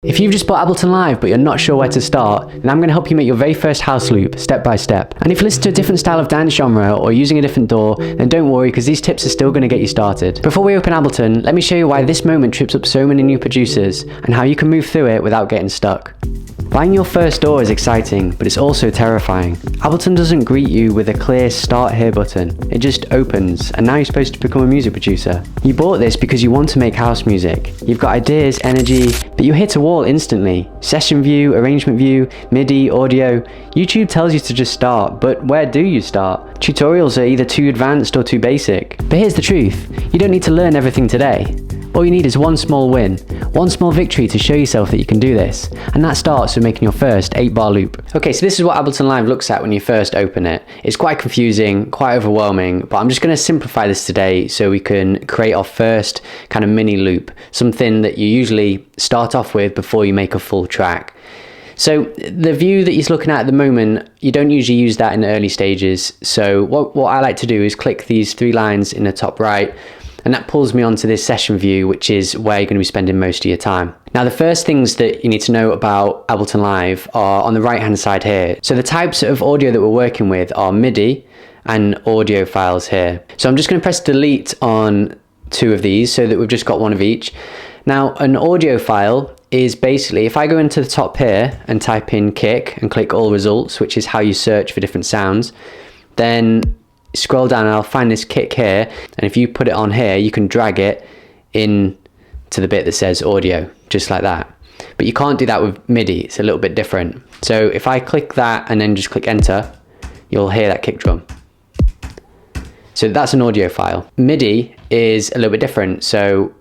If you've just bought Ableton Live but you're not sure where to start, then I'm going to help you make your very first house loop step by step. And if you listen to a different style of dance genre or using a different DAW, then don't worry because these tips are still going to get you started. Before we open Ableton, let me show you why this moment trips up so many new producers and how you can move through it without getting stuck. Buying your first DAW is exciting, but it's also terrifying. Ableton doesn't greet you with a clear start here button. It just opens, and now you're supposed to become a music producer. You bought this because you want to make house music. You've got ideas, energy, but you hit a wall instantly. Session view, arrangement view, MIDI, audio. YouTube tells you to just start, but where do you start? Tutorials are either too advanced or too basic. But here's the truth, you don't need to learn everything today. All you need is one small win, one small victory to show yourself that you can do this, and that starts with making your first 8-bar loop. Okay, so this is what Ableton Live looks at when you first open it. It's quite confusing, quite overwhelming, but I'm just going to simplify this today so we can create our first kind of mini loop, something that you usually start off with before you make a full track. So the view that you're looking at the moment, you don't usually use that in the early stages, so what I like to do is click these 3 lines in the top right, and that pulls me onto this session view, which is where you're going to be spending most of your time. Now, the first things that you need to know about Ableton Live are on the right hand side here. So the types of audio that we're working with are MIDI and audio files here. So I'm just going to press delete on 2 of these so that we've just got one of each. Now, an audio file is basically, if I go into the top here and type in kick and click all results, which is how you search for different sounds, then scroll down and I'll find this kick here, and if you put it on here you can drag it in to the bit that says audio, just like that. But you can't do that with MIDI, it's a little bit different. So if I click that and then just click enter, you'll hear that kick drum. So that's an audio file. MIDI is a little bit different, so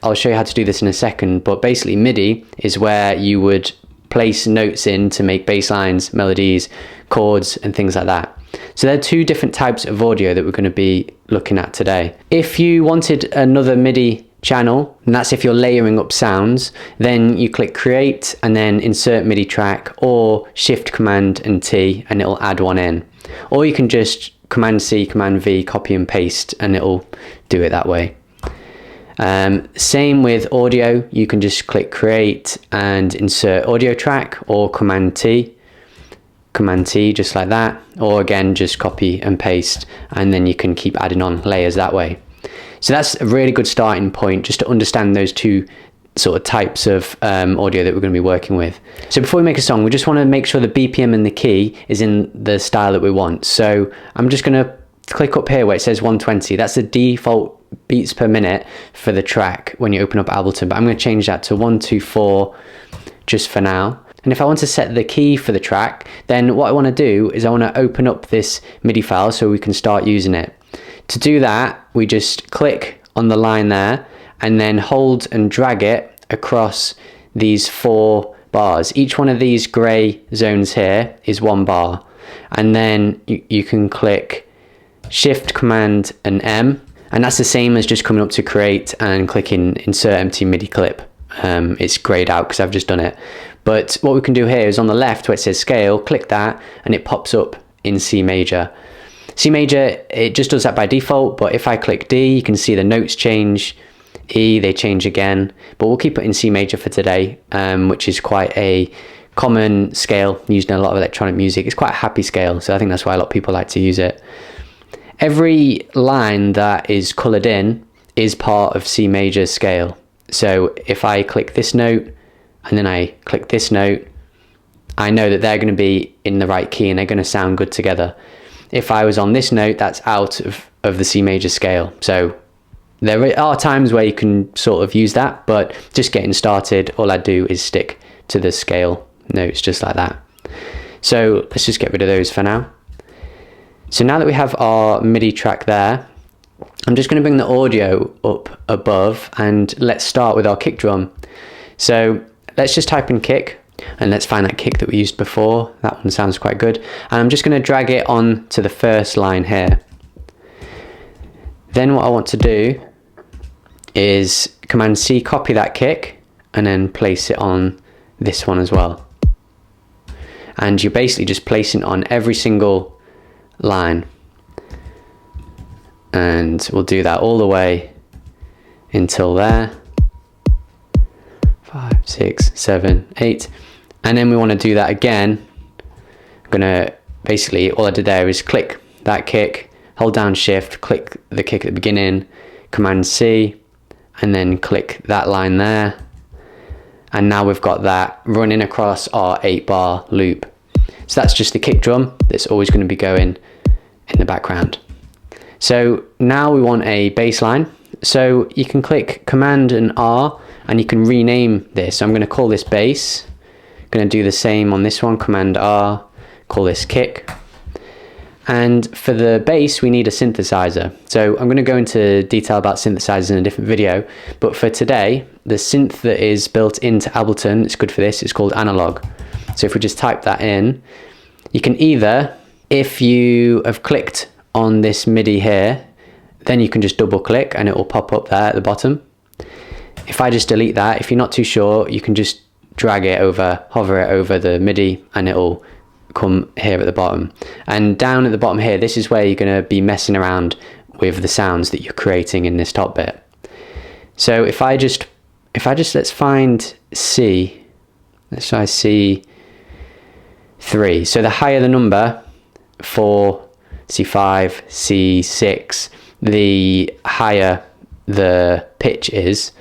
I'll show you how to do this in a second, but basically MIDI is where you would place notes in to make bass lines, melodies, chords and things like that. So there are 2 different types of audio that we're going to be looking at today. If you wanted another MIDI channel, and that's if you're layering up sounds, then you click create and then insert MIDI track, or shift command and T and it'll add one in. Or you can just command C, command V, copy and paste and it'll do it that way. Same with audio, you can just click create and insert audio track, or command T just like that, or again just copy and paste, and then you can keep adding on layers that way. So that's a really good starting point just to understand those 2 sort of types of audio that we're going to be working with. So before we make a song, we just want to make sure the BPM and the key is in the style that we want. So I'm just going to click up here where it says 120. That's the default beats per minute for the track when you open up Ableton, but I'm going to change that to 124 just for now. And if I want to set the key for the track, then what I want to do is I want to open up this MIDI file so we can start using it. To do that, we just click on the line there and then hold and drag it across these 4 bars. Each one of these grey zones here is 1 bar. And then you can click shift command and M, and that's the same as just coming up to create and clicking insert empty MIDI clip. It's grayed out because I've just done it. But what we can do here is on the left where it says scale, click that and it pops up in C major. C major, it just does that by default, but if I click D, you can see the notes change. E, they change again, but we'll keep it in C major for today, which is quite a common scale used in a lot of electronic music. It's quite a happy scale, so I think that's why a lot of people like to use it. Every line that is coloured in is part of C major scale. So if I click this note and then I click this note, I know that they're going to be in the right key and they're going to sound good together. If I was on this note, that's out of the C major scale. So there are times where you can sort of use that, but just getting started, all I do is stick to the scale notes just like that. So let's just get rid of those for now. So now that we have our MIDI track there, I'm just going to bring the audio up above and let's start with our kick drum. So let's just type in kick and let's find that kick that we used before. That one sounds quite good. And I'm just going to drag it on to the first line here. Then what I want to do is command C, copy that kick and then place it on this one as well. And you're basically just placing it on every single line. And we'll do that all the way until there. 5, 6, 7, 8. And then we want to do that again. I'm gonna, basically all I did there is click that kick, hold down shift, click the kick at the beginning, Command C, and then click that line there. And now we've got that running across our 8-bar loop. So that's just the kick drum that's always going to be going in the background. So now we want a bass line. So you can click Command and R and you can rename this. So I'm going to call this bass. I'm going to do the same on this one, Command R, call this kick. And for the bass, we need a synthesizer. So I'm going to go into detail about synthesizers in a different video. But for today, the synth that is built into Ableton, it's good for this, it's called Analog. So if we just type that in, you can either, if you have clicked on this MIDI here, then you can just double click and it will pop up there at the bottom. If I just delete that, if you're not too sure, you can just drag it over, hover it over the MIDI and it'll come here at the bottom. And down at the bottom here, this is where you're going to be messing around with the sounds that you're creating in this top bit. So if I just let's find C, let's try C3. So the higher the number for C5, C6, the higher the pitch is.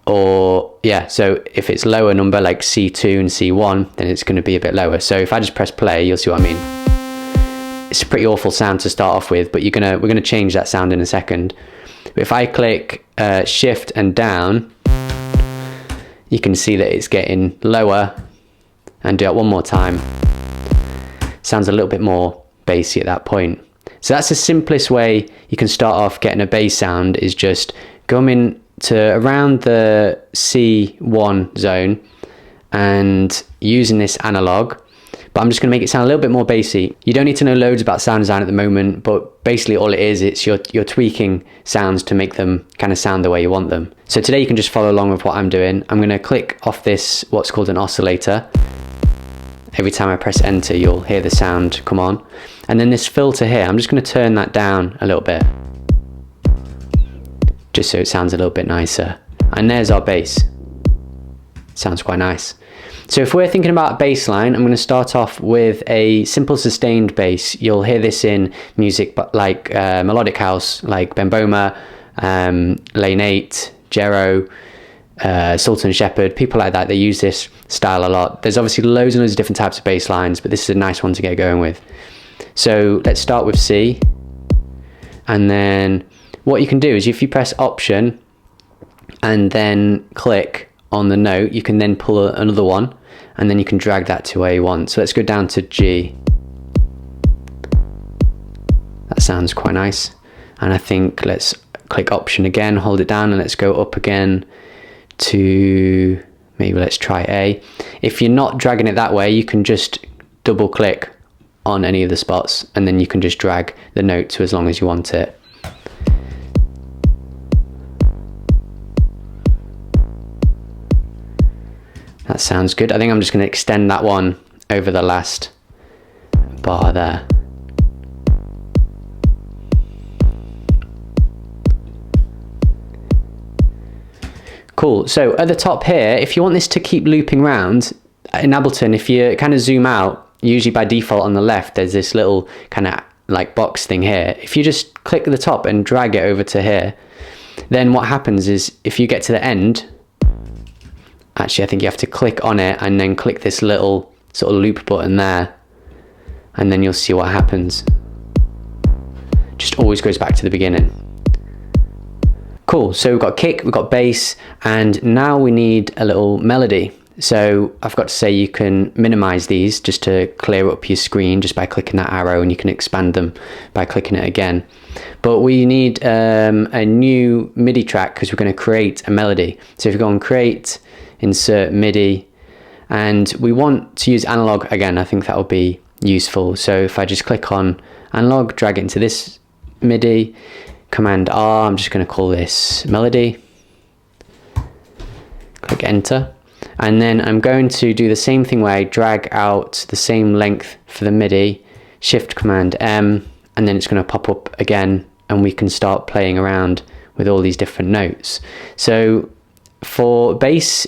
Or yeah, so if it's lower number like C2 and C1, then it's going to be a bit lower. So if I just press play, you'll see what I mean. It's a pretty awful sound to start off with, but we're gonna change that sound in a second. But if I click shift and down, you can see that it's getting lower. And do that one more time. Sounds a little bit more bassy at that point. So that's the simplest way you can start off getting a bass sound, is just going to around the C1 zone and using this analog. But I'm just going to make it sound a little bit more bassy. You don't need to know loads about sound design at the moment, but basically all it is, it's you're tweaking sounds to make them kind of sound the way you want them. So today you can just follow along with what I'm doing. I'm going to click off this, what's called an oscillator. Every time I press enter, you'll hear the sound come on. And then this filter here, I'm just going to turn that down a little bit, just so it sounds a little bit nicer. And there's our bass. Sounds quite nice. So if we're thinking about a bass line, I'm going to start off with a simple sustained bass. You'll hear this in music but like melodic house, like Bemboma, Lane 8, Jero, Sultan Shepherd, people like that. They use this style a lot. There's obviously loads and loads of different types of bass lines, but this is a nice one to get going with. So let's start with C. And then what you can do is if you press Option and then click on the note, you can then pull another one and then you can drag that to where you want. So let's go down to G. That sounds quite nice. And I think let's click Option again, hold it down, and let's go up again to, maybe let's try A. If you're not dragging it that way, you can just double click on any of the spots and then you can just drag the note to as long as you want it. That sounds good. I think I'm just going to extend that one over the last bar there. Cool. So at the top here, if you want this to keep looping round, in Ableton, if you kind of zoom out, usually by default on the left, there's this little kind of like box thing here. If you just click at the top and drag it over to here, then what happens is if you get to the end, actually I think you have to click on it and then click this little sort of loop button there, and then you'll see what happens. Just always goes back to the beginning. Cool, so we've got kick, we've got bass, and now we need a little melody. So I've got to say you can minimize these just to clear up your screen just by clicking that arrow, and you can expand them by clicking it again. But we need a new MIDI track because we're going to create a melody. So if you go on create, insert MIDI, and we want to use analog again, I think that will be useful. So if I just click on analog, drag it into this MIDI, Command R, I'm just going to call this melody, click enter, and then I'm going to do the same thing where I drag out the same length for the MIDI, shift Command M, and then it's going to pop up again and we can start playing around with all these different notes. So for bass,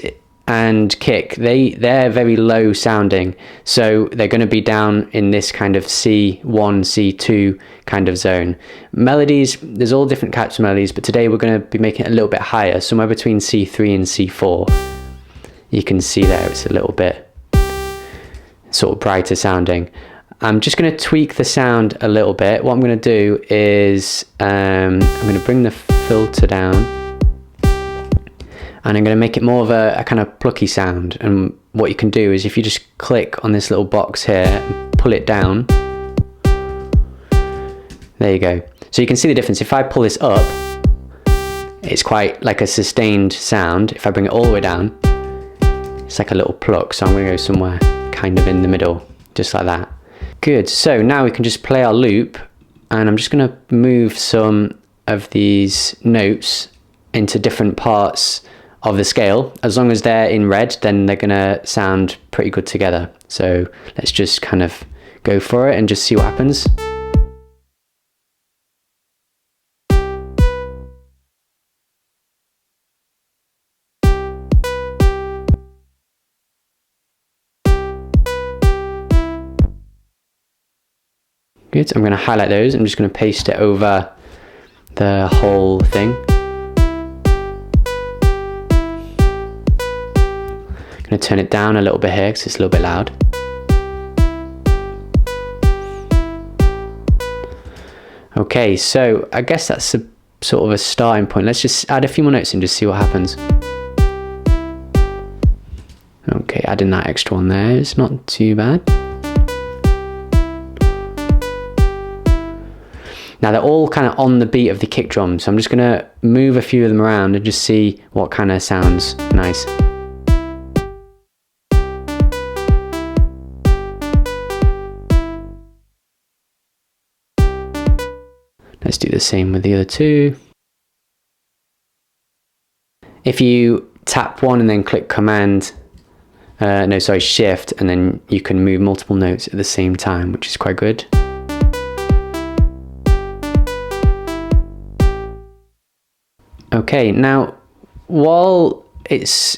and kick, they're very low sounding, so they're going to be down in this kind of C1, C2 kind of zone. Melodies, there's all different types of melodies, but today we're going to be making it a little bit higher, somewhere between C3 and C4. You can see there it's a little bit sort of brighter sounding. I'm just going to tweak the sound a little bit. What I'm going to do is I'm going to bring the filter down, and I'm going to make it more of a kind of plucky sound. And what you can do is if you just click on this little box here and pull it down, there you go. So you can see the difference. If I pull this up, it's quite like a sustained sound. If I bring it all the way down, it's like a little pluck. So I'm going to go somewhere kind of in the middle, just like that. Good. So now we can just play our loop, and I'm just going to move some of these notes into different parts of the scale. As long as they're in red, then they're gonna sound pretty good together. So let's just kind of go for it and just see what happens. Good, I'm going to highlight those. I'm just going to paste it over the whole thing. I'm going to turn it down a little bit here because it's a little bit loud. Okay, so I guess that's a sort of a starting point. Let's just add a few more notes and just see what happens. Okay, adding that extra one there is not too bad. Now they're all kind of on the beat of the kick drum, so I'm just going to move a few of them around and just see what kind of sounds nice. Let's do the same with the other two. If you tap one and then click Shift, and then you can move multiple notes at the same time, which is quite good. Okay, now while it's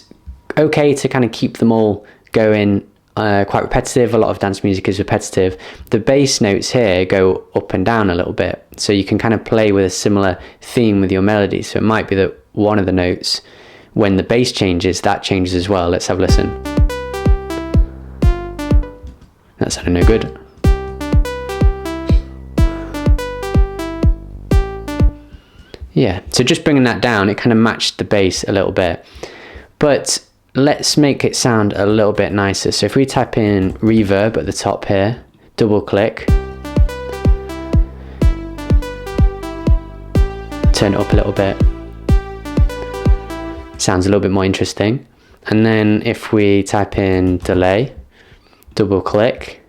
okay to kind of keep them all going quite repetitive, a lot of dance music is repetitive, the bass notes here go up and down a little bit, so you can kind of play with a similar theme with your melody. So it might be that one of the notes, when the bass changes, that changes as well. Let's have a listen. That sounded no good. Yeah, so just bringing that down, it kind of matched the bass a little bit. But let's make it sound a little bit nicer. So if we type in reverb at the top here, double click, turn it up a little bit, sounds a little bit more interesting. And then if we type in delay, double click,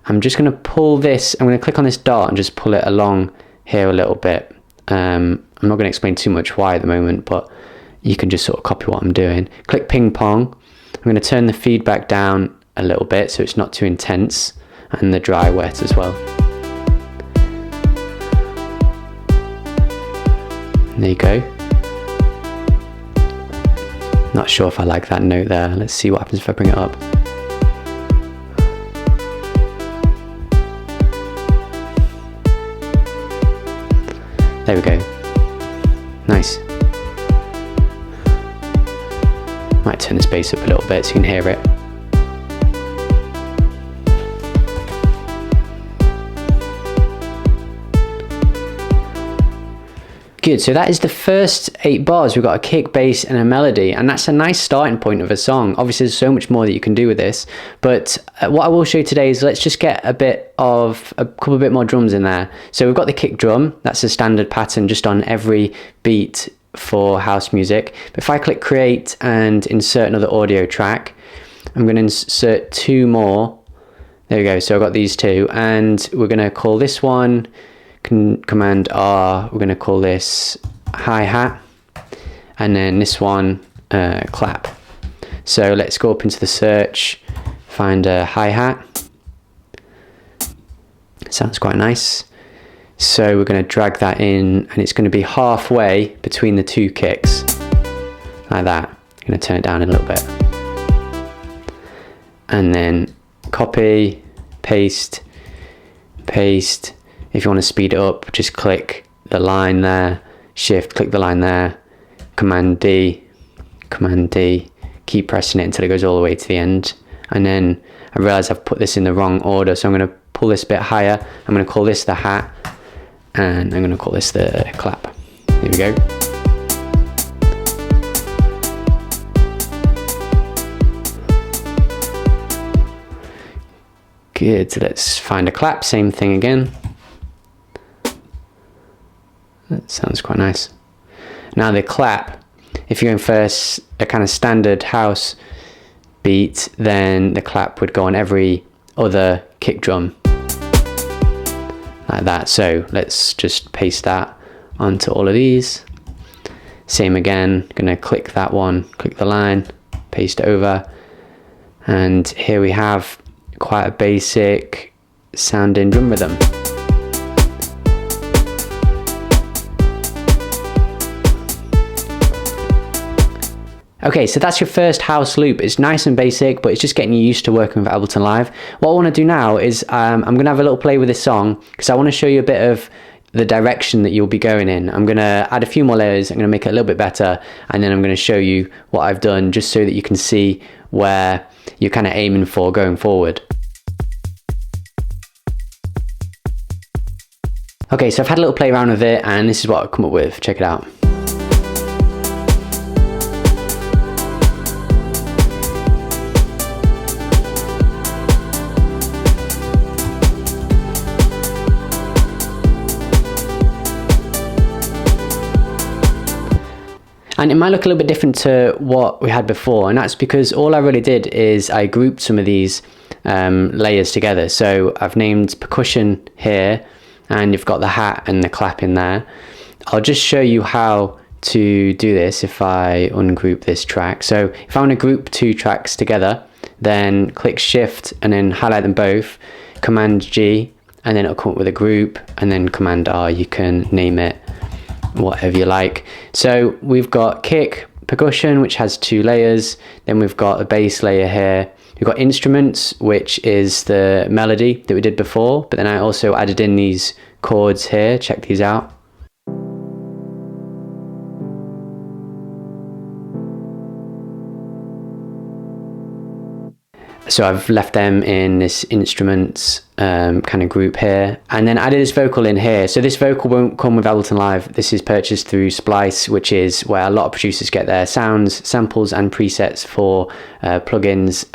I'm just going to pull this, I'm going to click on this dot and just pull it along here a little bit. I'm not going to explain too much why at the moment, but you can just sort of copy what I'm doing. Click ping pong. I'm going to turn the feedback down a little bit so it's not too intense, and the dry wet as well. There you go. Not sure if I like that note there. Let's see what happens if I bring it up. There we go. Nice. Might turn this bass up a little bit so you can hear it. Good, so that is the first 8 bars. We've got a kick, bass and a melody, and that's a nice starting point of a song. Obviously there's so much more that you can do with this, but what I will show you today is let's just get a couple bit more drums in there. So we've got the kick drum, that's a standard pattern just on every beat for house music. But if I click create and insert another audio track, I'm going to insert 2 more. There we go, so I've got these 2, and we're going to call this one Command R, we're going to call this hi-hat, and then this one clap. So let's go up into the search, find a hi-hat. Sounds quite nice. So we're going to drag that in, and it's going to be halfway between the 2 kicks, like that. I'm going to turn it down a little bit. and then copy, paste, paste. If you want to speed it up, just click the line there, shift, click the line there, Command D, keep pressing it until it goes all the way to the end. And then I realize I've put this in the wrong order, so I'm going to pull this a bit higher. I'm going to call this the hat, and I'm going to call this the clap. There we go. Good, so let's find a clap, same thing again. That sounds quite nice. Now the clap, if you're going for a kind of standard house beat, then the clap would go on every other kick drum, like that. So let's just paste that onto all of these. Same again, gonna click that one, click the line, paste it over, and here we have quite a basic sounding drum rhythm. Okay, so that's your first house loop. It's nice and basic, but it's just getting you used to working with Ableton Live. What I want to do now is I'm going to have a little play with this song, because I want to show you a bit of the direction that you'll be going in. I'm going to add a few more layers, I'm going to make it a little bit better, and then I'm going to show you what I've done, just so that you can see where you're kind of aiming for going forward. Okay, so I've had a little play around with it, and this is what I've come up with. Check it out. And it might look a little bit different to what we had before, and that's because all I really did is I grouped some of these layers together. So I've named percussion here, and you've got the hat and the clap in there. I'll just show you how to do this if I ungroup this track. So if I want to group two tracks together, then click Shift and then highlight them both, Command G, and then it'll come up with a group, and then Command R, you can name it whatever you like. So we've got kick, percussion, which has two layers, then we've got a bass layer here, we've got instruments, which is the melody that we did before, but then I also added in these chords here. Check these out. So I've left them in this instruments kind of group here, and then added this vocal in here. So this vocal won't come with Ableton Live. This is purchased through Splice, which is where a lot of producers get their sounds, samples and presets for plugins.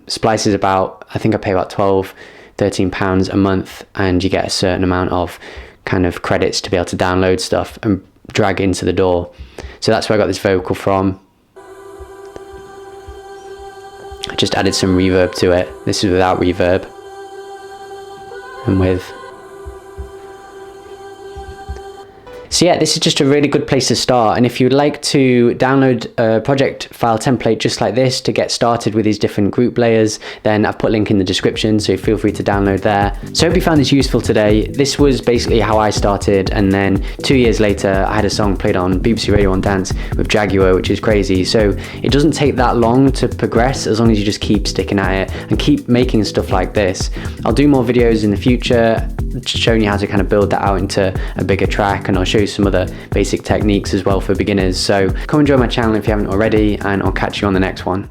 Splice is about, I think I pay about £12–13 a month, and you get a certain amount of kind of credits to be able to download stuff and drag into the DAW. So that's where I got this vocal from. I just added some reverb to it. This is without reverb, and with. So yeah, this is just a really good place to start, and if you'd like to download a project file template just like this to get started with these different group layers, then I've put a link in the description, so feel free to download there. So I hope you found this useful today. This was basically how I started, and then 2 years later I had a song played on BBC Radio 1 Dance with Jaguar, which is crazy. So it doesn't take that long to progress, as long as you just keep sticking at it and keep making stuff like this. I'll do more videos in the future showing you how to kind of build that out into a bigger track, and I'll show you some other basic techniques as well for beginners. So come and join my channel if you haven't already, and I'll catch you on the next one.